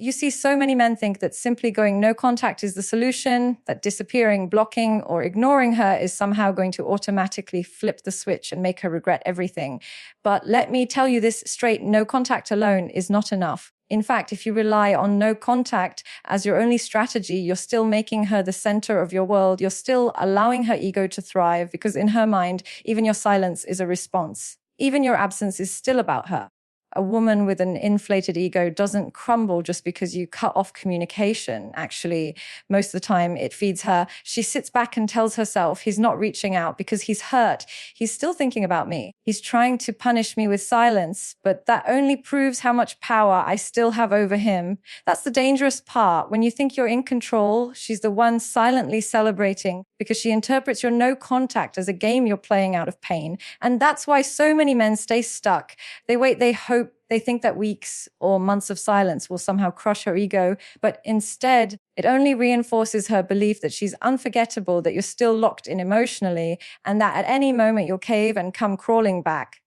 You see, so many men think that simply going no contact is the solution, that disappearing, blocking, or ignoring her is somehow going to automatically flip the switch and make her regret everything. But let me tell you this straight, no contact alone is not enough. In fact, if you rely on no contact as your only strategy, you're still making her the center of your world. You're still allowing her ego to thrive because in her mind, even your silence is a response. Even your absence is still about her. A woman with an inflated ego doesn't crumble just because you cut off communication. Actually, most of the time it feeds her. She sits back and tells herself he's not reaching out because he's hurt. He's still thinking about me. He's trying to punish me with silence, but that only proves how much power I still have over him. That's the dangerous part. When you think you're in control, she's the one silently celebrating because she interprets your no contact as a game you're playing out of pain. And that's why so many men stay stuck. They wait, they hope, they think that weeks or months of silence will somehow crush her ego, but instead, it only reinforces her belief that she's unforgettable, that you're still locked in emotionally, and that at any moment you'll cave and come crawling back.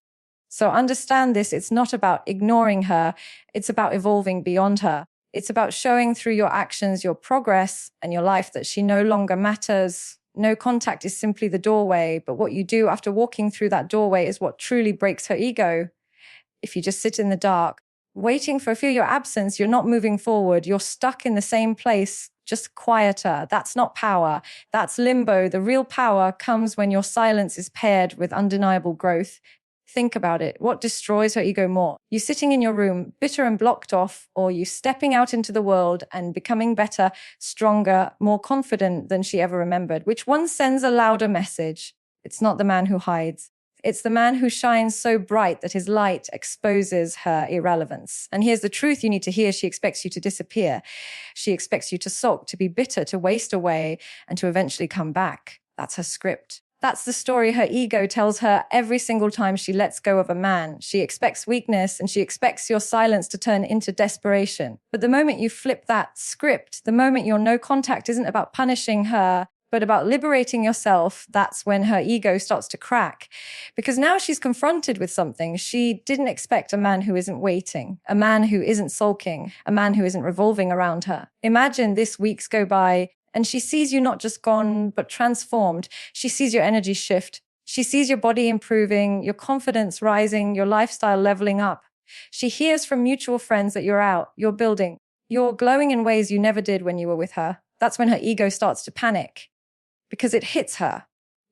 So understand this, it's not about ignoring her, it's about evolving beyond her. It's about showing through your actions, your progress, and your life that she no longer matters. No contact is simply the doorway, but what you do after walking through that doorway is what truly breaks her ego. If you just sit in the dark, waiting for feel your absence, you're not moving forward. You're stuck in the same place, just quieter. That's not power. That's limbo. The real power comes when your silence is paired with undeniable growth. Think about it. What destroys her ego more? You sitting in your room, bitter and blocked off, or you stepping out into the world and becoming better, stronger, more confident than she ever remembered? Which one sends a louder message? It's not the man who hides. It's the man who shines so bright that his light exposes her irrelevance. And here's the truth you need to hear. She expects you to disappear. She expects you to sulk, to be bitter, to waste away, and to eventually come back. That's her script. That's the story her ego tells her every single time she lets go of a man. She expects weakness and she expects your silence to turn into desperation. But the moment you flip that script, the moment your no contact isn't about punishing her, but about liberating yourself, that's when her ego starts to crack. Because now she's confronted with something. She didn't expect a man who isn't waiting, a man who isn't sulking, a man who isn't revolving around her. Imagine this weeks go by and she sees you not just gone, but transformed. She sees your energy shift. She sees your body improving, your confidence rising, your lifestyle leveling up. She hears from mutual friends that you're out, you're building, you're glowing in ways you never did when you were with her. That's when her ego starts to panic. Because it hits her.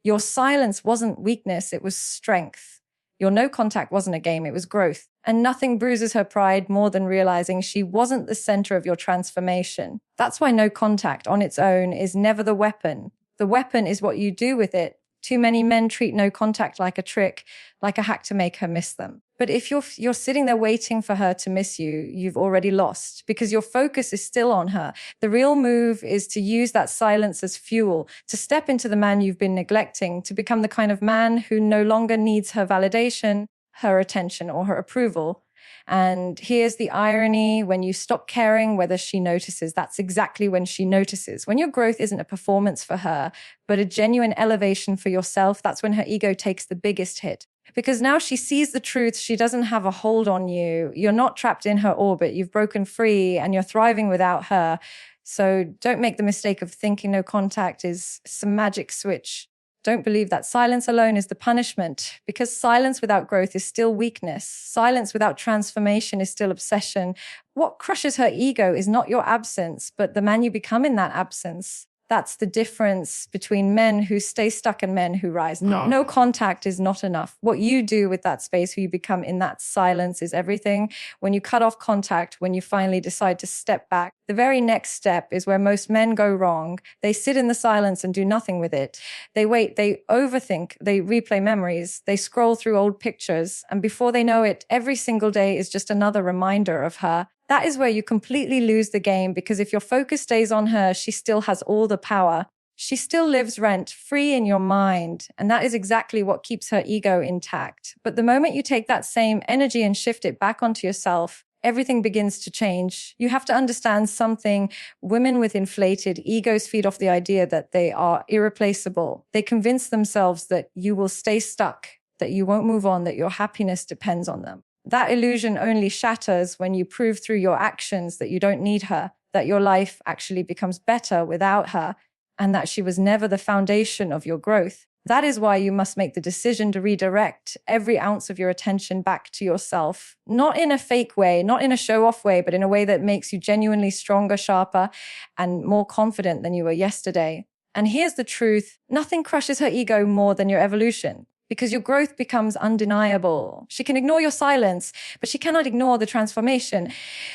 Your silence wasn't weakness, it was strength. Your no contact wasn't a game, it was growth. And nothing bruises her pride more than realizing she wasn't the center of your transformation. That's why no contact on its own is never the weapon. The weapon is what you do with it. Too many men treat no contact like a trick, like a hack to make her miss them. But if you're sitting there waiting for her to miss you, you've already lost because your focus is still on her. The real move is to use that silence as fuel, to step into the man you've been neglecting, to become the kind of man who no longer needs her validation, her attention, or her approval. And here's the irony: when you stop caring whether she notices, that's exactly when she notices. When your growth isn't a performance for her, but a genuine elevation for yourself, that's when her ego takes the biggest hit. Because now she sees the truth, she doesn't have a hold on you. You're not trapped in her orbit, you've broken free and you're thriving without her. So don't make the mistake of thinking no contact is some magic switch. Don't believe that silence alone is the punishment, because silence without growth is still weakness. Silence without transformation is still obsession. What crushes her ego is not your absence, but the man you become in that absence. That's the difference between men who stay stuck and men who rise. No contact is not enough. What you do with that space, who you become in that silence, is everything. When you cut off contact, when you finally decide to step back, the very next step is where most men go wrong. They sit in the silence and do nothing with it. They wait, they overthink, they replay memories, they scroll through old pictures, and before they know it, every single day is just another reminder of her. That is where you completely lose the game, because if your focus stays on her, she still has all the power. She still lives rent-free in your mind, and that is exactly what keeps her ego intact. But the moment you take that same energy and shift it back onto yourself, everything begins to change. You have to understand something. Women with inflated egos feed off the idea that they are irreplaceable. They convince themselves that you will stay stuck, that you won't move on, that your happiness depends on them. That illusion only shatters when you prove through your actions that you don't need her, that your life actually becomes better without her, and that she was never the foundation of your growth. That is why you must make the decision to redirect every ounce of your attention back to yourself, not in a fake way, not in a show-off way, but in a way that makes you genuinely stronger, sharper, and more confident than you were yesterday. And here's the truth: nothing crushes her ego more than your evolution, because your growth becomes undeniable. She can ignore your silence, but she cannot ignore the transformation.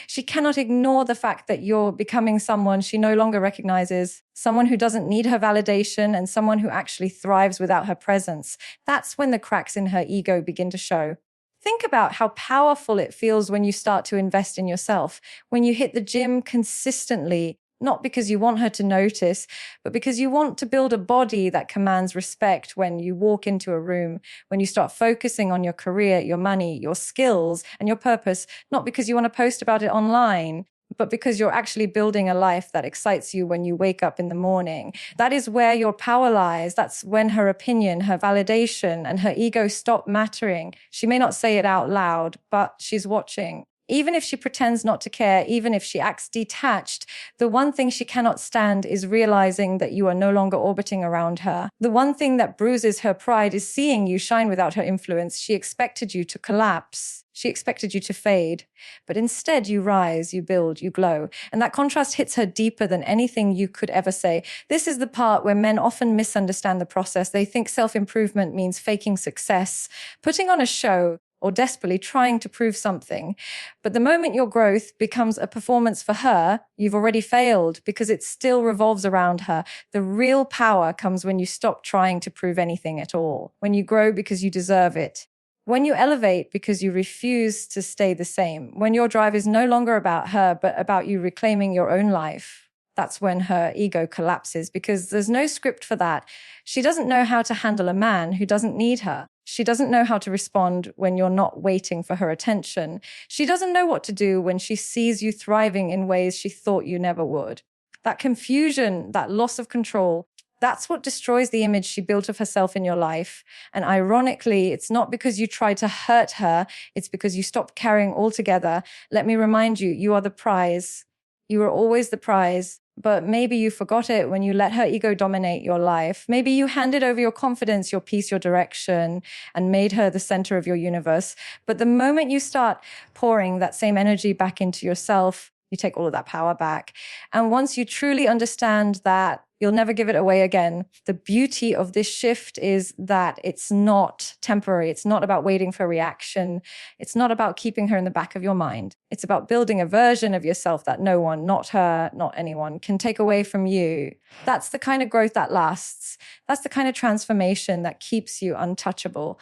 She cannot ignore the fact that you're becoming someone she no longer recognizes, someone who doesn't need her validation, and someone who actually thrives without her presence. That's when the cracks in her ego begin to show. Think about how powerful it feels when you start to invest in yourself, when you hit the gym consistently, not because you want her to notice, but because you want to build a body that commands respect when you walk into a room, when you start focusing on your career, your money, your skills, and your purpose, not because you want to post about it online, but because you're actually building a life that excites you when you wake up in the morning. That is where your power lies. That's when her opinion, her validation, and her ego stop mattering. She may not say it out loud, but she's watching. Even if she pretends not to care, even if she acts detached, the one thing she cannot stand is realizing that you are no longer orbiting around her. The one thing that bruises her pride is seeing you shine without her influence. She expected you to collapse. She expected you to fade. But instead, you rise, you build, you glow. And that contrast hits her deeper than anything you could ever say. This is the part where men often misunderstand the process. They think self-improvement means faking success, putting on a show, or desperately trying to prove something. But the moment your growth becomes a performance for her, you've already failed, because it still revolves around her. The real power comes when you stop trying to prove anything at all, when you grow because you deserve it, when you elevate because you refuse to stay the same, when your drive is no longer about her, but about you reclaiming your own life. That's when her ego collapses, because there's no script for that. She doesn't know how to handle a man who doesn't need her. She doesn't know how to respond when you're not waiting for her attention. She doesn't know what to do when she sees you thriving in ways she thought you never would. That confusion, that loss of control, that's what destroys the image she built of herself in your life. And ironically, it's not because you tried to hurt her, it's because you stopped caring altogether. Let me remind you, you are the prize. You were always the prize. But maybe you forgot it when you let her ego dominate your life. Maybe you handed over your confidence, your peace, your direction, and made her the center of your universe. But the moment you start pouring that same energy back into yourself, you take all of that power back. And once you truly understand that, you'll never give it away again. The beauty of this shift is that it's not temporary. It's not about waiting for a reaction. It's not about keeping her in the back of your mind. It's about building a version of yourself that no one, not her, not anyone, can take away from you. That's the kind of growth that lasts. That's the kind of transformation that keeps you untouchable.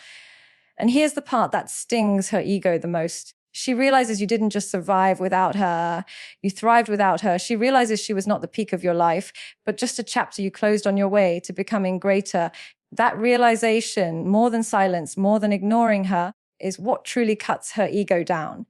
And here's the part that stings her ego the most. She realizes you didn't just survive without her, you thrived without her. She realizes she was not the peak of your life, but just a chapter you closed on your way to becoming greater. That realization, more than silence, more than ignoring her, is what truly cuts her ego down.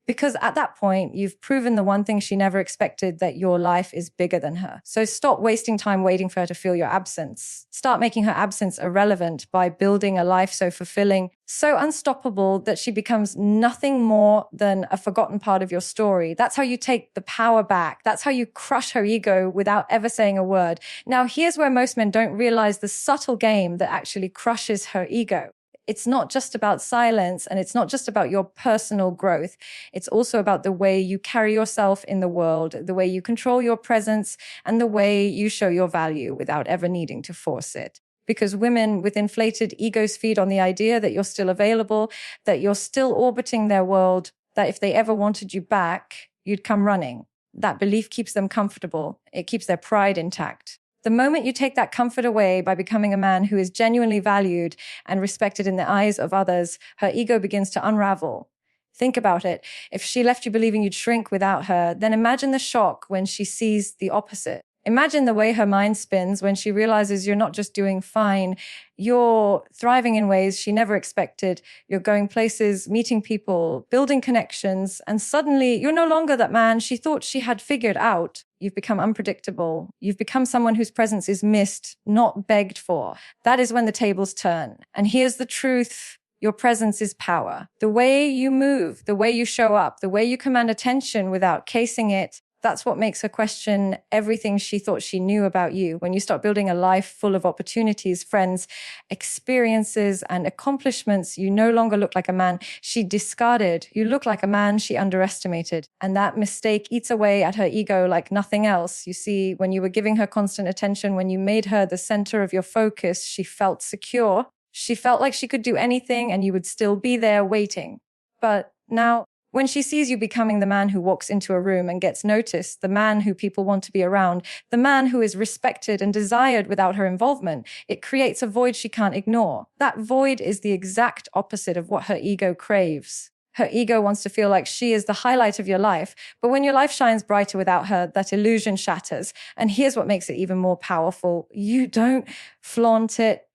Because at that point, you've proven the one thing she never expected, that your life is bigger than her. So stop wasting time waiting for her to feel your absence. Start making her absence irrelevant by building a life so fulfilling, so unstoppable that she becomes nothing more than a forgotten part of your story. That's how you take the power back. That's how you crush her ego without ever saying a word. Now, here's where most men don't realize the subtle game that actually crushes her ego. It's not just about silence, and it's not just about your personal growth. It's also about the way you carry yourself in the world, the way you control your presence, and the way you show your value without ever needing to force it. Because women with inflated egos feed on the idea that you're still available, that you're still orbiting their world, that if they ever wanted you back, you'd come running. That belief keeps them comfortable. It keeps their pride intact. The moment you take that comfort away by becoming a man who is genuinely valued and respected in the eyes of others, her ego begins to unravel. Think about it. If she left you believing you'd shrink without her, then imagine the shock when she sees the opposite. Imagine the way her mind spins when she realizes you're not just doing fine, you're thriving in ways she never expected. You're going places, meeting people, building connections, and suddenly you're no longer that man she thought she had figured out. You've become unpredictable. You've become someone whose presence is missed, not begged for. That is when the tables turn. And here's the truth. Your presence is power. The way you move, the way you show up, the way you command attention without casing it, that's what makes her question everything she thought she knew about you. When you start building a life full of opportunities, friends, experiences, and accomplishments, you no longer look like a man she discarded. You look like a man she underestimated. And that mistake eats away at her ego like nothing else. You see, when you were giving her constant attention, when you made her the center of your focus, she felt secure. She felt like she could do anything and you would still be there waiting. But now, when she sees you becoming the man who walks into a room and gets noticed, the man who people want to be around, the man who is respected and desired without her involvement, it creates a void she can't ignore. That void is the exact opposite of what her ego craves. Her ego wants to feel like she is the highlight of your life, but when your life shines brighter without her, that illusion shatters. And here's what makes it even more powerful. You don't flaunt it.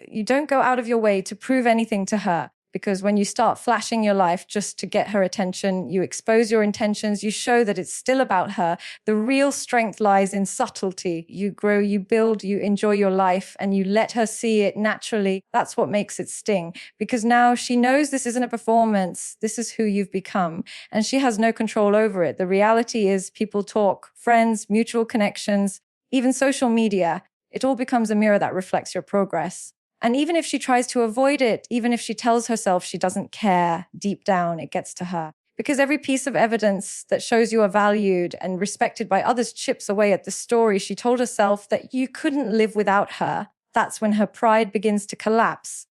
You don't go out of your way to prove anything to her. Because when you start flashing your life just to get her attention, you expose your intentions, you show that it's still about her. The real strength lies in subtlety. You grow, you build, you enjoy your life, and you let her see it naturally. That's what makes it sting. Because now she knows this isn't a performance. This is who you've become. And she has no control over it. The reality is people talk, friends, mutual connections, even social media. It all becomes a mirror that reflects your progress. And even if she tries to avoid it, even if she tells herself she doesn't care, deep down, it gets to her. Because every piece of evidence that shows you are valued and respected by others chips away at the story she told herself that you couldn't live without her. That's when her pride begins to collapse.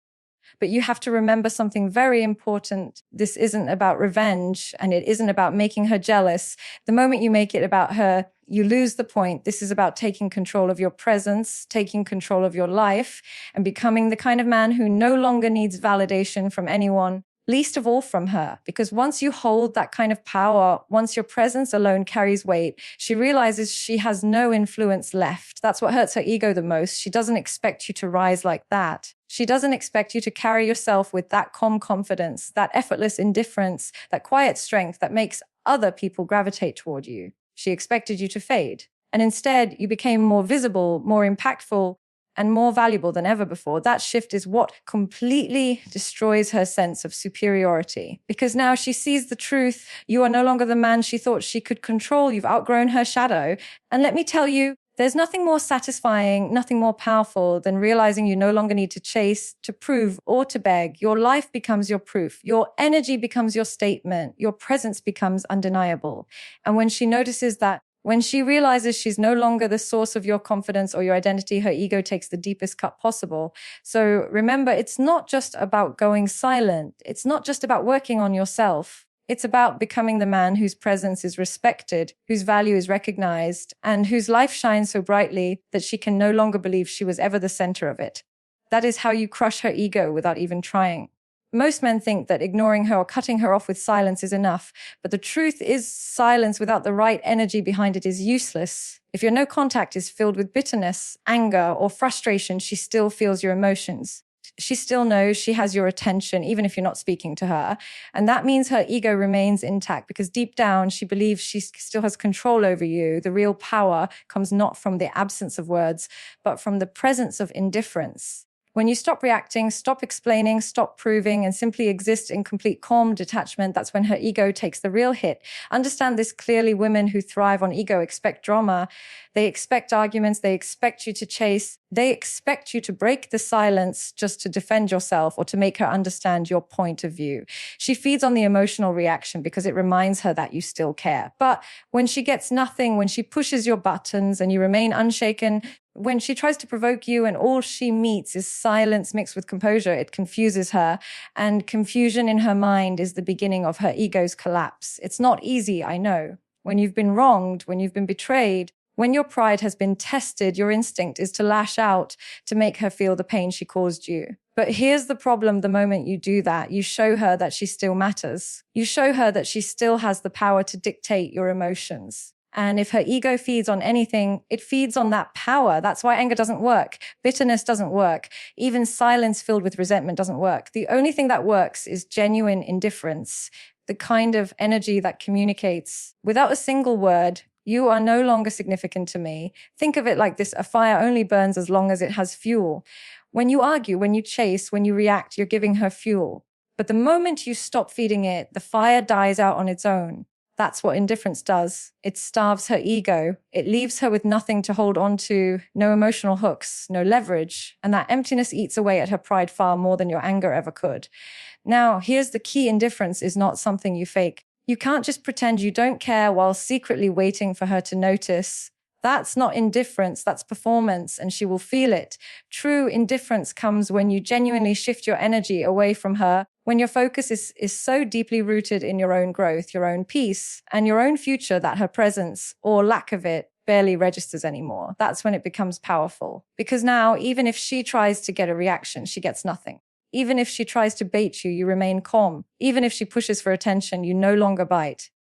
But you have to remember something very important. This isn't about revenge, and it isn't about making her jealous. The moment you make it about her, you lose the point. This is about taking control of your presence, taking control of your life, and becoming the kind of man who no longer needs validation from anyone, least of all from her. Because once you hold that kind of power, once your presence alone carries weight, she realizes she has no influence left. That's what hurts her ego the most. She doesn't expect you to rise like that. She doesn't expect you to carry yourself with that calm confidence, that effortless indifference, that quiet strength that makes other people gravitate toward you. She expected you to fade. And instead, you became more visible, more impactful, and more valuable than ever before. That shift is what completely destroys her sense of superiority. Because now she sees the truth. You are no longer the man she thought she could control. You've outgrown her shadow. And let me tell you, there's nothing more satisfying, nothing more powerful than realizing you no longer need to chase, to prove, or to beg. Your life becomes your proof. Your energy becomes your statement. Your presence becomes undeniable. And when she notices that, when she realizes she's no longer the source of your confidence or your identity, her ego takes the deepest cut possible. So remember, it's not just about going silent. It's not just about working on yourself. It's about becoming the man whose presence is respected, whose value is recognized, and whose life shines so brightly that she can no longer believe she was ever the center of it. That is how you crush her ego without even trying. Most men think that ignoring her or cutting her off with silence is enough, but the truth is silence without the right energy behind it is useless. If your no contact is filled with bitterness, anger, or frustration, she still feels your emotions. She still knows she has your attention, even if you're not speaking to her. And that means her ego remains intact because deep down, she believes she still has control over you. The real power comes not from the absence of words, but from the presence of indifference. When you stop reacting, stop explaining, stop proving, and simply exist in complete calm detachment, that's when her ego takes the real hit. Understand this clearly. Women who thrive on ego expect drama. They expect arguments. They expect you to chase. They expect you to break the silence just to defend yourself or to make her understand your point of view. She feeds on the emotional reaction because it reminds her that you still care. But when she gets nothing, when she pushes your buttons and you remain unshaken, when she tries to provoke you and all she meets is silence mixed with composure, it confuses her. And confusion in her mind is the beginning of her ego's collapse. It's not easy, I know. When you've been wronged, when you've been betrayed, when your pride has been tested, your instinct is to lash out to make her feel the pain she caused you. But here's the problem. The moment you do that, you show her that she still matters. You show her that she still has the power to dictate your emotions. And if her ego feeds on anything, it feeds on that power. That's why anger doesn't work. Bitterness doesn't work. Even silence filled with resentment doesn't work. The only thing that works is genuine indifference, the kind of energy that communicates without a single word. You are no longer significant to me. Think of it like this. A fire only burns as long as it has fuel. When you argue, when you chase, when you react, you're giving her fuel. But the moment you stop feeding it, the fire dies out on its own. That's what indifference does. It starves her ego. It leaves her with nothing to hold on to, no emotional hooks, no leverage. And that emptiness eats away at her pride far more than your anger ever could. Now, here's the key: indifference is not something you fake. You can't just pretend you don't care while secretly waiting for her to notice. That's not indifference, that's performance, and she will feel it. True indifference comes when you genuinely shift your energy away from her, when your focus is so deeply rooted in your own growth, your own peace, and your own future that her presence, or lack of it, barely registers anymore. That's when it becomes powerful. Because now, even if she tries to get a reaction, she gets nothing. Even if she tries to bait you, you remain calm. Even if she pushes for attention, you no longer bite.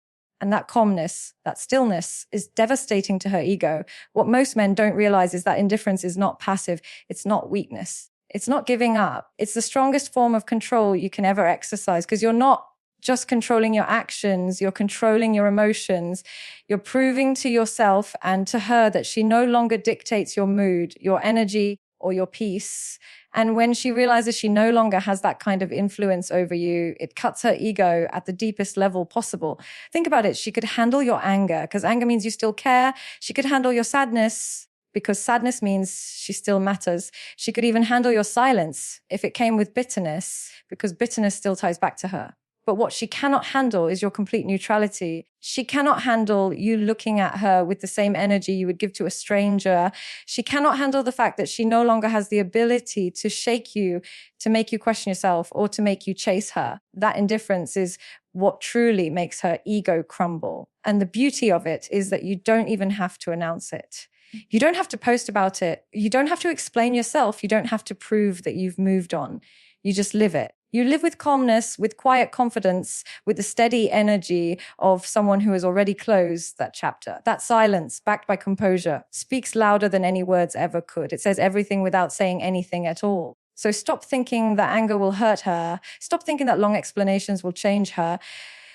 And that calmness, that stillness is devastating to her ego. What most men don't realize is that indifference is not passive. It's not weakness. It's not giving up. It's the strongest form of control you can ever exercise, because you're not just controlling your actions, you're controlling your emotions. You're proving to yourself and to her that she no longer dictates your mood, your energy, or your peace. And when she realizes she no longer has that kind of influence over you, it cuts her ego at the deepest level possible. Think about it. She could handle your anger, because anger means you still care. She could handle your sadness, because sadness means she still matters. She could even handle your silence if it came with bitterness, because bitterness still ties back to her. But what she cannot handle is your complete neutrality. She cannot handle you looking at her with the same energy you would give to a stranger. She cannot handle the fact that she no longer has the ability to shake you, to make you question yourself, or to make you chase her. That indifference is what truly makes her ego crumble. And the beauty of it is that you don't even have to announce it. You don't have to post about it. You don't have to explain yourself. You don't have to prove that you've moved on. You just live it. You live with calmness, with quiet confidence, with the steady energy of someone who has already closed that chapter. That silence, backed by composure, speaks louder than any words ever could. It says everything without saying anything at all. So stop thinking that anger will hurt her. Stop thinking that long explanations will change her.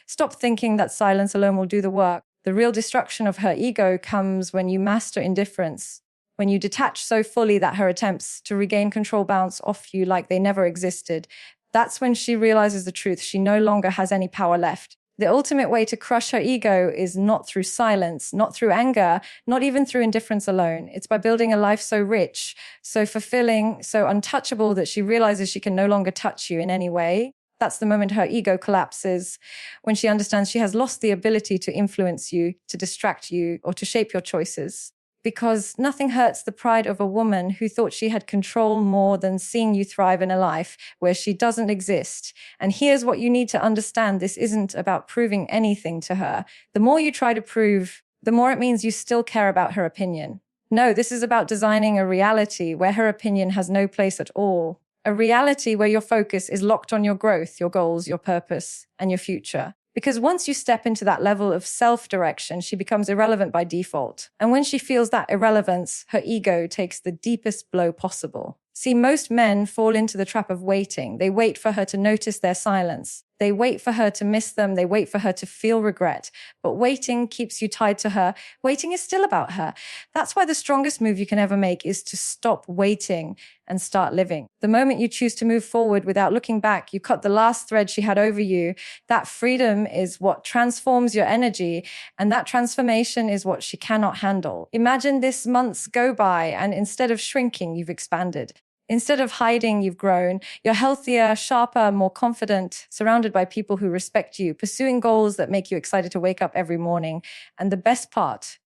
Stop thinking that silence alone will do the work. The real destruction of her ego comes when you master indifference, when you detach so fully that her attempts to regain control bounce off you like they never existed. That's when she realizes the truth. She no longer has any power left. The ultimate way to crush her ego is not through silence, not through anger, not even through indifference alone. It's by building a life so rich, so fulfilling, so untouchable that she realizes she can no longer touch you in any way. That's the moment her ego collapses, when she understands she has lost the ability to influence you, to distract you, or to shape your choices. Because nothing hurts the pride of a woman who thought she had control more than seeing you thrive in a life where she doesn't exist. And here's what you need to understand. This isn't about proving anything to her. The more you try to prove, the more it means you still care about her opinion. No, this is about designing a reality where her opinion has no place at all. A reality where your focus is locked on your growth, your goals, your purpose, and your future. Because once you step into that level of self-direction, she becomes irrelevant by default. And when she feels that irrelevance, her ego takes the deepest blow possible. See, most men fall into the trap of waiting. They wait for her to notice their silence. They wait for her to miss them. They wait for her to feel regret. But waiting keeps you tied to her. Waiting is still about her. That's why the strongest move you can ever make is to stop waiting and start living. The moment you choose to move forward without looking back, you cut the last thread she had over you. That freedom is what transforms your energy, and that transformation is what she cannot handle. Imagine this months go by, and instead of shrinking, you've expanded. Instead of hiding, you've grown. You're healthier, sharper, more confident, surrounded by people who respect you, pursuing goals that make you excited to wake up every morning. And the best part,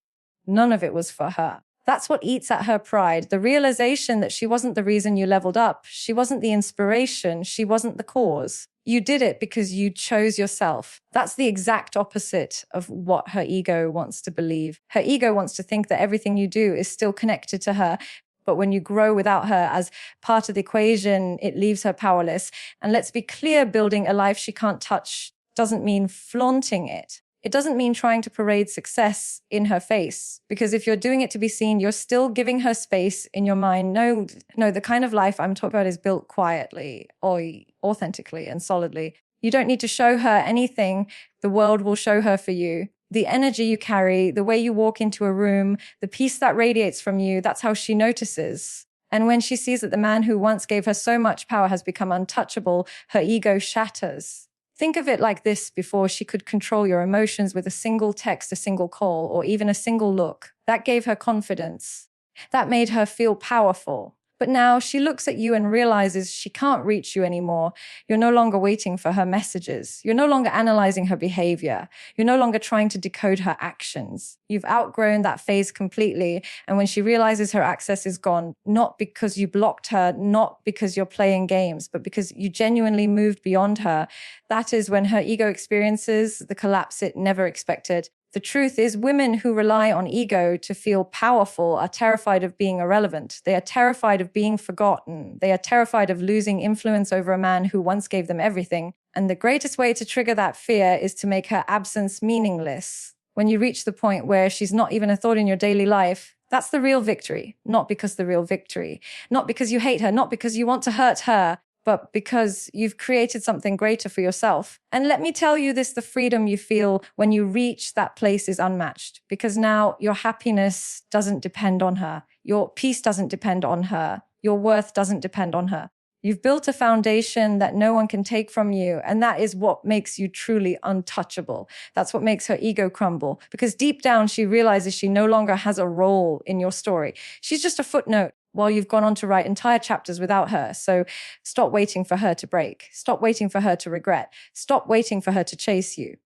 none of it was for her. That's what eats at her pride. The realization that she wasn't the reason you leveled up. She wasn't the inspiration. She wasn't the cause. You did it because you chose yourself. That's the exact opposite of what her ego wants to believe. Her ego wants to think that everything you do is still connected to her. But when you grow without her as part of the equation, it leaves her powerless. And let's be clear, building a life she can't touch doesn't mean flaunting it. It doesn't mean trying to parade success in her face. Because if you're doing it to be seen, you're still giving her space in your mind. No, the kind of life I'm talking about is built quietly, or authentically and solidly. You don't need to show her anything. The world will show her for you. The energy you carry, the way you walk into a room, the peace that radiates from you, that's how she notices. And when she sees that the man who once gave her so much power has become untouchable, her ego shatters. Think of it like this: before, she could control your emotions with a single text, a single call, or even a single look. That gave her confidence. That made her feel powerful. But now she looks at you and realizes she can't reach you anymore. You're no longer waiting for her messages. You're no longer analyzing her behavior. You're no longer trying to decode her actions. You've outgrown that phase completely. And when she realizes her access is gone, not because you blocked her, not because you're playing games, but because you genuinely moved beyond her, that is when her ego experiences the collapse it never expected. The truth is, women who rely on ego to feel powerful are terrified of being irrelevant. They are terrified of being forgotten. They are terrified of losing influence over a man who once gave them everything. And the greatest way to trigger that fear is to make her absence meaningless. When you reach the point where she's not even a thought in your daily life, that's the real victory. Not because the real victory. Not because you hate her, not because you want to hurt her, but because you've created something greater for yourself. And let me tell you this, the freedom you feel when you reach that place is unmatched, because now your happiness doesn't depend on her. Your peace doesn't depend on her. Your worth doesn't depend on her. You've built a foundation that no one can take from you, and that is what makes you truly untouchable. That's what makes her ego crumble, because deep down she realizes she no longer has a role in your story. She's just a footnote while you've gone on to write entire chapters without her. So stop waiting for her to break. Stop waiting for her to regret. Stop waiting for her to chase you.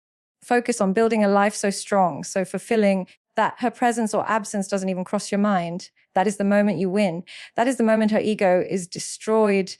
Focus on building a life so strong, so fulfilling, that her presence or absence doesn't even cross your mind. That is the moment you win. That is the moment her ego is destroyed